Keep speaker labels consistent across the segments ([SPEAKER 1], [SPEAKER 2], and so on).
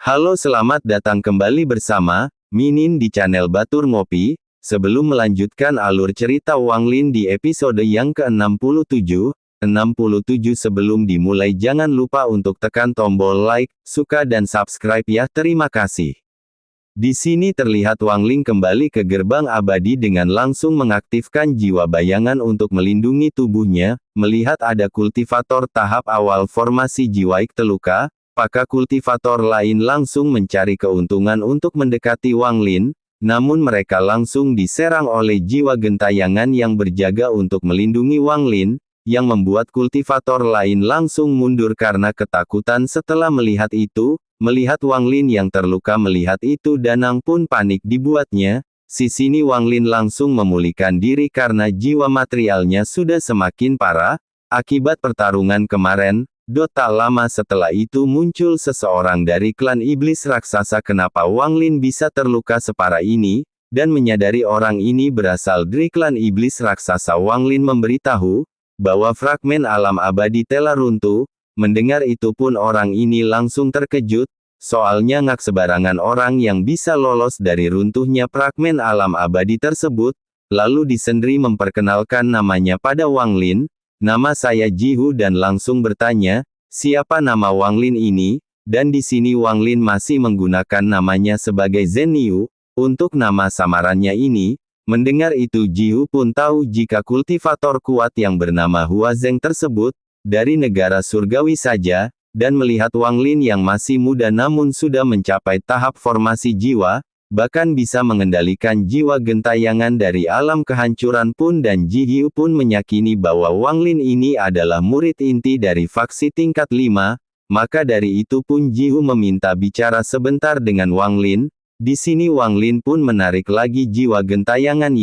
[SPEAKER 1] Halo, selamat datang kembali bersama Minin di channel Batur Ngopi. Sebelum melanjutkan alur cerita Wang Lin di episode yang ke-67, sebelum dimulai jangan lupa untuk tekan tombol like, suka dan subscribe ya, terima kasih. Di sini terlihat Wang Lin kembali ke gerbang abadi dengan langsung mengaktifkan jiwa bayangan untuk melindungi tubuhnya, melihat ada kultivator tahap awal formasi jiwa terluka, maka kultivator lain langsung mencari keuntungan untuk mendekati Wang Lin, namun mereka langsung diserang oleh jiwa gentayangan yang berjaga untuk melindungi Wang Lin, yang membuat kultivator lain langsung mundur karena ketakutan setelah melihat itu. Melihat Wang Lin yang terluka melihat itu Danang pun panik dibuatnya, sini Wang Lin langsung memulihkan diri karena jiwa materialnya sudah semakin parah, akibat pertarungan kemarin. Tak lama setelah itu muncul seseorang dari klan iblis raksasa. Kenapa Wang Lin bisa terluka separah ini, dan menyadari orang ini berasal dari klan iblis raksasa. Wang Lin memberitahu, bahwa fragmen alam abadi telah runtuh. Mendengar itu pun orang ini langsung terkejut, soalnya nggak sebarangan orang yang bisa lolos dari runtuhnya fragmen alam abadi tersebut. Lalu disendiri memperkenalkan namanya pada Wang Lin, nama saya Jihu, dan langsung bertanya, siapa nama Wang Lin ini, dan di sini Wang Lin masih menggunakan namanya sebagai Zhen Niu, untuk nama samarannya ini. Mendengar itu Jihu pun tahu jika kultivator kuat yang bernama Hua Zeng tersebut, dari negara surgawi saja, dan melihat Wang Lin yang masih muda namun sudah mencapai tahap formasi jiwa, bahkan bisa mengendalikan jiwa gentayangan dari alam kehancuran pun, dan Jihu pun meyakini bahwa Wang Lin ini adalah murid inti dari faksi tingkat 5, maka dari itu pun Jihu meminta bicara sebentar dengan Wang Lin. Di sini Wang Lin pun menarik lagi jiwa gentayangan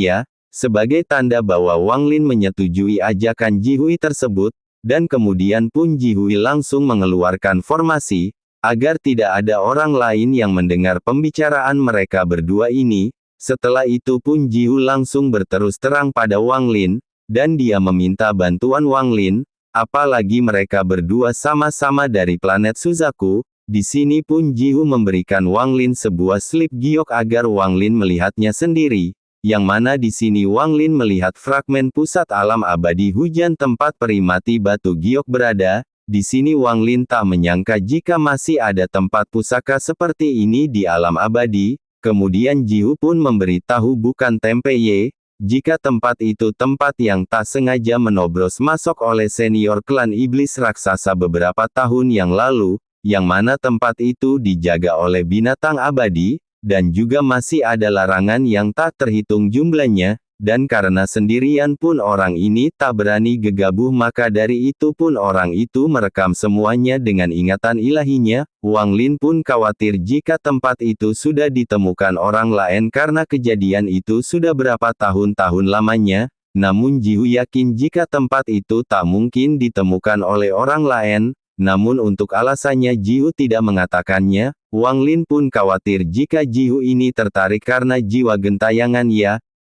[SPEAKER 1] sebagai tanda bahwa Wang Lin menyetujui ajakan Jihu tersebut. Dan kemudian pun Jihu langsung mengeluarkan formasi, agar tidak ada orang lain yang mendengar pembicaraan mereka berdua ini. Setelah itu pun Jihu langsung berterus terang pada Wang Lin, dan dia meminta bantuan Wang Lin, apalagi mereka berdua sama-sama dari planet Suzaku. Di sini pun Jihu memberikan Wang Lin sebuah slip giok agar Wang Lin melihatnya sendiri. Yang mana di sini Wang Lin melihat fragmen pusat alam abadi hujan tempat perimati batu giok berada. Di sini Wang Lin tak menyangka jika masih ada tempat pusaka seperti ini di alam abadi. Kemudian Jihu pun memberitahu bukan Tempeye, jika tempat itu tempat yang tak sengaja menobros masuk oleh senior klan iblis raksasa beberapa tahun yang lalu, yang mana tempat itu dijaga oleh binatang abadi. Dan juga masih ada larangan yang tak terhitung jumlahnya, dan karena sendirian pun orang ini tak berani gegabah, maka dari itu pun orang itu merekam semuanya dengan ingatan ilahinya. Wang Lin pun khawatir jika tempat itu sudah ditemukan orang lain karena kejadian itu sudah berapa tahun-tahun lamanya, namun Jihu yakin jika tempat itu tak mungkin ditemukan oleh orang lain. Namun untuk alasannya Jihu tidak mengatakannya. Wang Lin pun khawatir jika Jihu ini tertarik karena jiwa gentayangan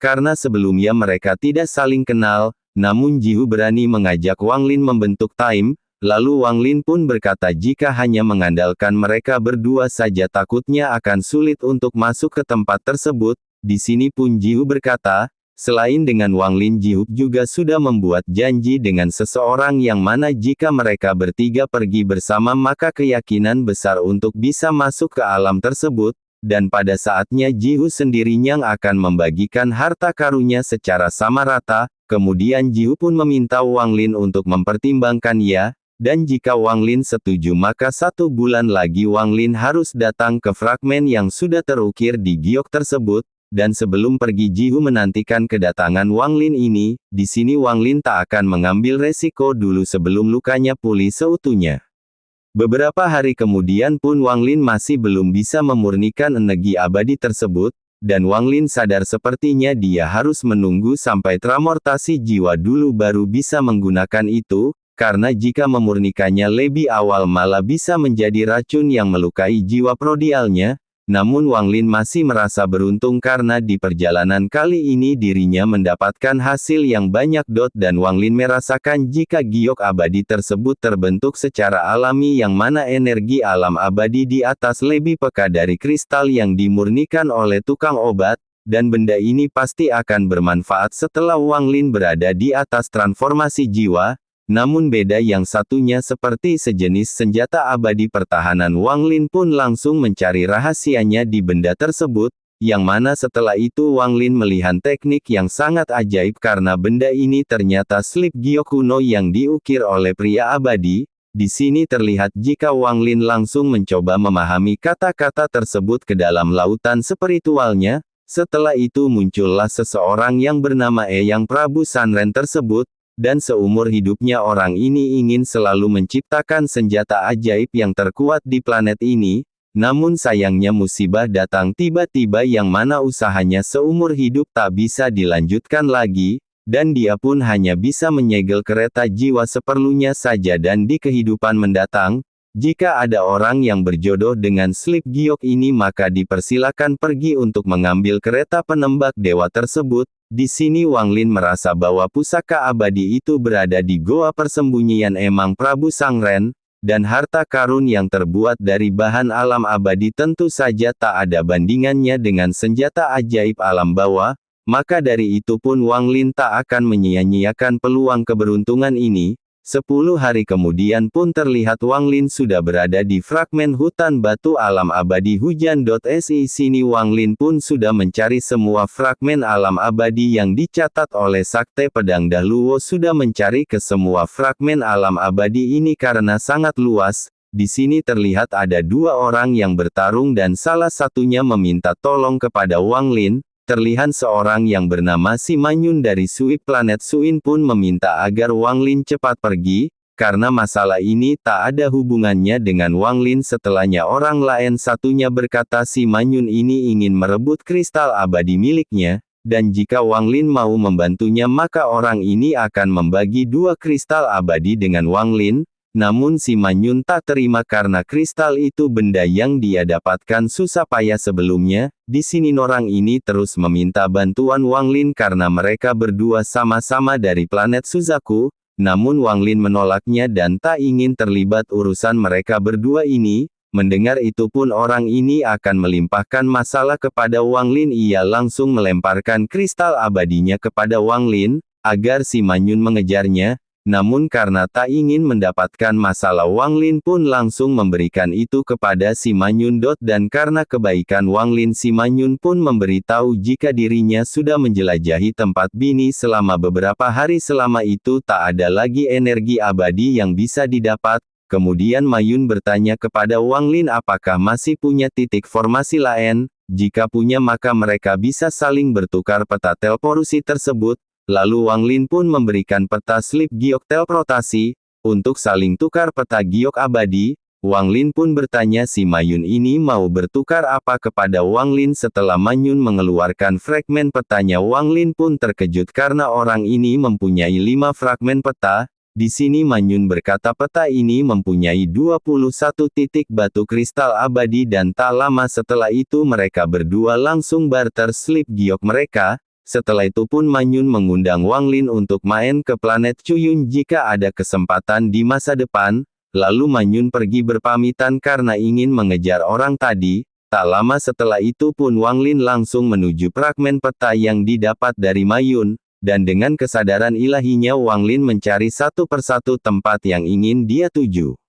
[SPEAKER 1] karena sebelumnya mereka tidak saling kenal. Namun Jihu berani mengajak Wang Lin membentuk time. Lalu Wang Lin pun berkata jika hanya mengandalkan mereka berdua saja takutnya akan sulit untuk masuk ke tempat tersebut. Di sini pun Jihu berkata, selain dengan Wang Lin, Jihu juga sudah membuat janji dengan seseorang yang mana jika mereka bertiga pergi bersama maka keyakinan besar untuk bisa masuk ke alam tersebut, dan pada saatnya Jihu sendirinya akan membagikan harta karunnya secara sama rata. Kemudian Jihu pun meminta Wang Lin untuk mempertimbangkan dan jika Wang Lin setuju maka 1 bulan lagi Wang Lin harus datang ke fragmen yang sudah terukir di giok tersebut. Dan sebelum pergi Jihu menantikan kedatangan Wang Lin ini. Di sini Wang Lin tak akan mengambil resiko dulu sebelum lukanya pulih seutuhnya. Beberapa hari kemudian pun Wang Lin masih belum bisa memurnikan energi abadi tersebut, dan Wang Lin sadar sepertinya dia harus menunggu sampai tramortasi jiwa dulu baru bisa menggunakan itu, karena jika memurnikannya lebih awal malah bisa menjadi racun yang melukai jiwa prodialnya. namun Wang Lin masih merasa beruntung karena di perjalanan kali ini dirinya mendapatkan hasil yang banyak. Dan Wang Lin merasakan jika giok abadi tersebut terbentuk secara alami yang mana energi alam abadi di atas lebih peka dari kristal yang dimurnikan oleh tukang obat, dan benda ini pasti akan bermanfaat setelah Wang Lin berada di atas transformasi jiwa. Namun beda yang satunya seperti sejenis senjata abadi pertahanan. Wang Lin pun langsung mencari rahasianya di benda tersebut, yang mana setelah itu Wang Lin melihat teknik yang sangat ajaib karena benda ini ternyata slip giok kuno yang diukir oleh pria abadi. Di sini terlihat jika Wang Lin langsung mencoba memahami kata-kata tersebut ke dalam lautan spiritualnya. Setelah itu muncullah seseorang yang bernama Eyang Prabu Sanren tersebut. Dan seumur hidupnya orang ini ingin selalu menciptakan senjata ajaib yang terkuat di planet ini, namun sayangnya musibah datang tiba-tiba yang mana usahanya seumur hidup tak bisa dilanjutkan lagi, dan dia pun hanya bisa menyegel kereta jiwa seperlunya saja. Dan di kehidupan mendatang, jika ada orang yang berjodoh dengan slip giok ini maka dipersilakan pergi untuk mengambil kereta penembak dewa tersebut. Di sini Wang Lin merasa bahwa pusaka abadi itu berada di goa persembunyian Emang Prabu Sangren, dan harta karun yang terbuat dari bahan alam abadi tentu saja tak ada bandingannya dengan senjata ajaib alam bawah, maka dari itu pun Wang Lin tak akan menyia-nyiakan peluang keberuntungan ini. 10 hari kemudian pun terlihat Wang Lin sudah berada di fragmen hutan batu alam abadi hujan. Sini Wang Lin pun sudah mencari semua fragmen alam abadi yang dicatat oleh Sakte Pedang Dahluo, sudah mencari ke semua fragmen alam abadi ini karena sangat luas. Di sini terlihat ada dua orang yang bertarung dan salah satunya meminta tolong kepada Wang Lin. Terlihat seorang yang bernama Si Manyun dari Sui planet Suin pun meminta agar Wang Lin cepat pergi, karena masalah ini tak ada hubungannya dengan Wang Lin. Setelahnya orang lain satunya berkata Si Manyun ini ingin merebut kristal abadi miliknya, dan jika Wang Lin mau membantunya maka orang ini akan membagi dua kristal abadi dengan Wang Lin. Namun Si Manyun tak terima karena kristal itu benda yang dia dapatkan susah payah sebelumnya. Di sini orang ini terus meminta bantuan Wang Lin karena mereka berdua sama-sama dari planet Suzaku, namun Wang Lin menolaknya dan tak ingin terlibat urusan mereka berdua ini. Mendengar itu pun orang ini akan melimpahkan masalah kepada Wang Lin. Ia langsung melemparkan kristal abadinya kepada Wang Lin, agar Si Manyun mengejarnya. Namun karena tak ingin mendapatkan masalah Wang Lin pun langsung memberikan itu kepada Si Manyun. Dan karena kebaikan Wang Lin, Si Manyun pun memberitahu jika dirinya sudah menjelajahi tempat bini selama beberapa hari. Selama itu tak ada lagi energi abadi yang bisa didapat. Kemudian Mayun bertanya kepada Wang Lin apakah masih punya titik formasi lain. Jika punya maka mereka bisa saling bertukar peta teleporasi tersebut. Lalu Wang Lin pun memberikan peta slip giok teleportasi, untuk saling tukar peta giok abadi. Wang Lin pun bertanya Si Mayun ini mau bertukar apa kepada Wang Lin. Setelah Mayun mengeluarkan fragmen petanya, Wang Lin pun terkejut karena orang ini mempunyai 5 fragmen peta. Di sini Mayun berkata peta ini mempunyai 21 titik batu kristal abadi, dan tak lama setelah itu mereka berdua langsung barter slip giok mereka. Setelah itu pun Manyun mengundang Wang Lin untuk main ke planet Cuyun jika ada kesempatan di masa depan. Lalu Manyun pergi berpamitan karena ingin mengejar orang tadi. Tak lama setelah itu pun Wang Lin langsung menuju fragmen peta yang didapat dari Mayun. Dan dengan kesadaran ilahinya Wang Lin mencari satu persatu tempat yang ingin dia tuju.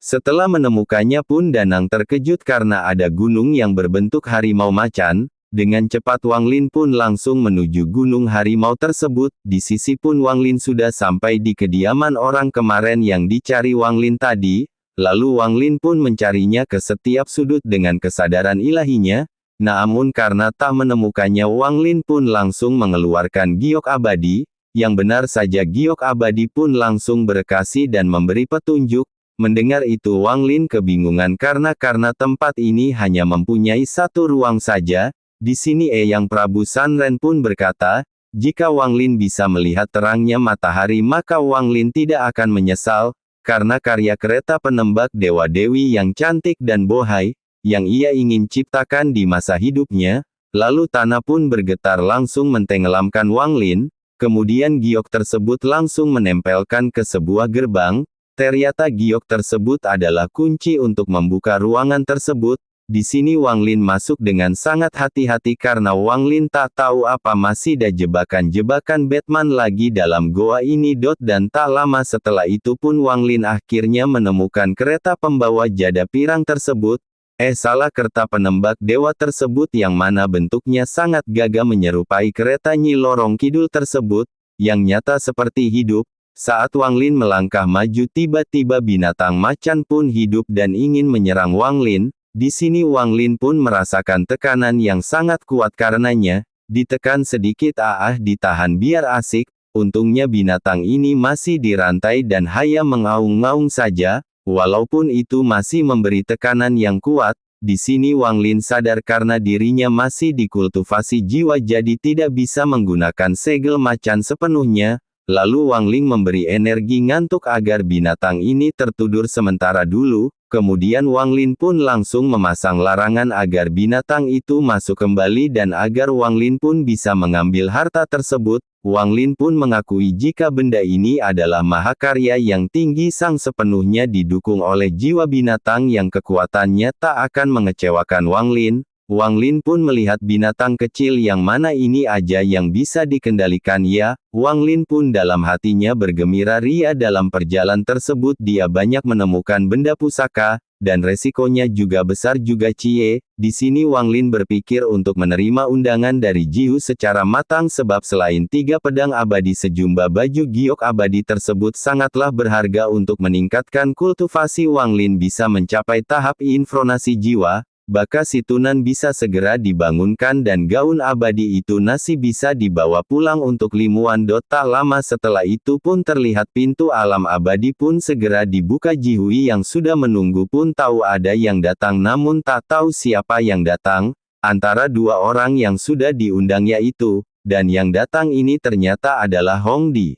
[SPEAKER 1] Setelah menemukannya pun Danang terkejut karena ada gunung yang berbentuk harimau macan. Dengan cepat Wang Lin pun langsung menuju gunung harimau tersebut. Di sisi pun Wang Lin sudah sampai di kediaman orang kemarin yang dicari Wang Lin tadi. Lalu Wang Lin pun mencarinya ke setiap sudut dengan kesadaran ilahinya. Namun karena tak menemukannya, Wang Lin pun langsung mengeluarkan giok abadi. Yang benar saja giok abadi pun langsung berekasi dan memberi petunjuk. Mendengar itu Wang Lin kebingungan karena tempat ini hanya mempunyai satu ruang saja. Di sini Eyang Prabu Sanren pun berkata, jika Wang Lin bisa melihat terangnya matahari maka Wang Lin tidak akan menyesal, karena karya kereta penembak Dewa Dewi yang cantik dan bohai, yang ia ingin ciptakan di masa hidupnya. Lalu tanah pun bergetar langsung mentenggelamkan Wang Lin. Kemudian giok tersebut langsung menempelkan ke sebuah gerbang. Ternyata giok tersebut adalah kunci untuk membuka ruangan tersebut. Di sini Wang Lin masuk dengan sangat hati-hati karena Wang Lin tak tahu apa masih ada jebakan-jebakan Batman lagi dalam goa ini. Dan tak lama setelah itu pun Wang Lin akhirnya menemukan kereta pembawa jada pirang tersebut. Salah, kereta penembak dewa tersebut yang mana bentuknya sangat gagah menyerupai kereta Nyi Lorong Kidul tersebut, yang nyata seperti hidup. Saat Wang Lin melangkah maju, tiba-tiba binatang macan pun hidup dan ingin menyerang Wang Lin. Di sini Wang Lin pun merasakan tekanan yang sangat kuat karenanya, ditekan sedikit ditahan biar asik. Untungnya binatang ini masih dirantai dan hanya mengaung-ngaung saja, walaupun itu masih memberi tekanan yang kuat. Di sini Wang Lin sadar karena dirinya masih dikultivasi jiwa jadi tidak bisa menggunakan segel macan sepenuhnya. Lalu Wang Lin memberi energi ngantuk agar binatang ini tertidur sementara dulu. Kemudian Wang Lin pun langsung memasang larangan agar binatang itu masuk kembali dan agar Wang Lin pun bisa mengambil harta tersebut. Wang Lin pun mengakui jika benda ini adalah mahakarya yang tinggi sang sepenuhnya didukung oleh jiwa binatang yang kekuatannya tak akan mengecewakan Wang Lin. Wang Lin pun melihat binatang kecil yang mana ini aja yang bisa dikendalikan ya. Wang Lin pun dalam hatinya bergembira ria dalam perjalanan tersebut dia banyak menemukan benda pusaka, dan resikonya juga besar juga cie. Di sini Wang Lin berpikir untuk menerima undangan dari Jihu secara matang sebab selain 3 pedang abadi sejumlah baju giok abadi tersebut sangatlah berharga untuk meningkatkan kultivasi Wang Lin bisa mencapai tahap infronasi jiwa. Baka situnan bisa segera dibangunkan dan gaun abadi itu nasi bisa dibawa pulang untuk limuan. Tak lama setelah itu pun terlihat pintu alam abadi pun segera dibuka. Jihui yang sudah menunggu pun tahu ada yang datang namun tak tahu siapa yang datang, antara 2 orang yang sudah diundang yaitu, dan yang datang ini ternyata adalah Hong Di.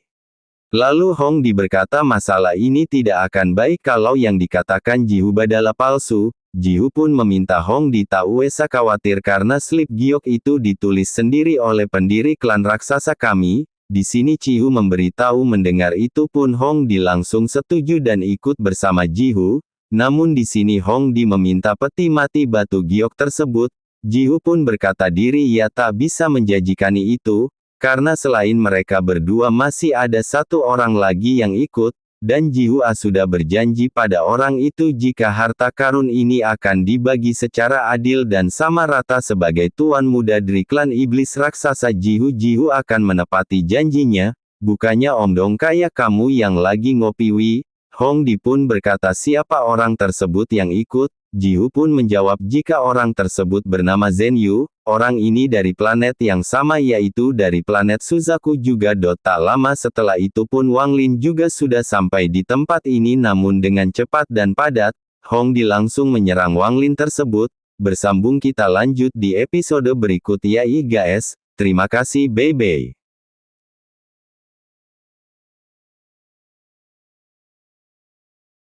[SPEAKER 1] Lalu Hong Di berkata masalah ini tidak akan baik kalau yang dikatakan Jihu adalah palsu. Jihu pun meminta Hong Di tak usah khawatir karena slip giok itu ditulis sendiri oleh pendiri klan raksasa kami. Di sini Jihu memberitahu. Mendengar itu pun Hong Di langsung setuju dan ikut bersama Jihu. Namun di sini Hong Di meminta peti mati batu giok tersebut. Jihu pun berkata diri ia tak bisa menjanjikan itu, karena selain mereka berdua masih ada 1 orang lagi yang ikut. Dan Jihu sudah berjanji pada orang itu jika harta karun ini akan dibagi secara adil dan sama rata sebagai tuan muda dari klan iblis raksasa Jihu akan menepati janjinya. Bukannya omdong kayak kamu yang lagi ngopi wi. Hong Di pun berkata siapa orang tersebut yang ikut. Jihu pun menjawab jika orang tersebut bernama Zhen Yu. Orang ini dari planet yang sama yaitu dari planet Suzaku juga. Tak lama setelah itu pun Wang Lin juga sudah sampai di tempat ini namun dengan cepat dan padat. Hong Di langsung menyerang Wang Lin tersebut. Bersambung kita lanjut di episode berikut ya guys. Terima kasih bye bye.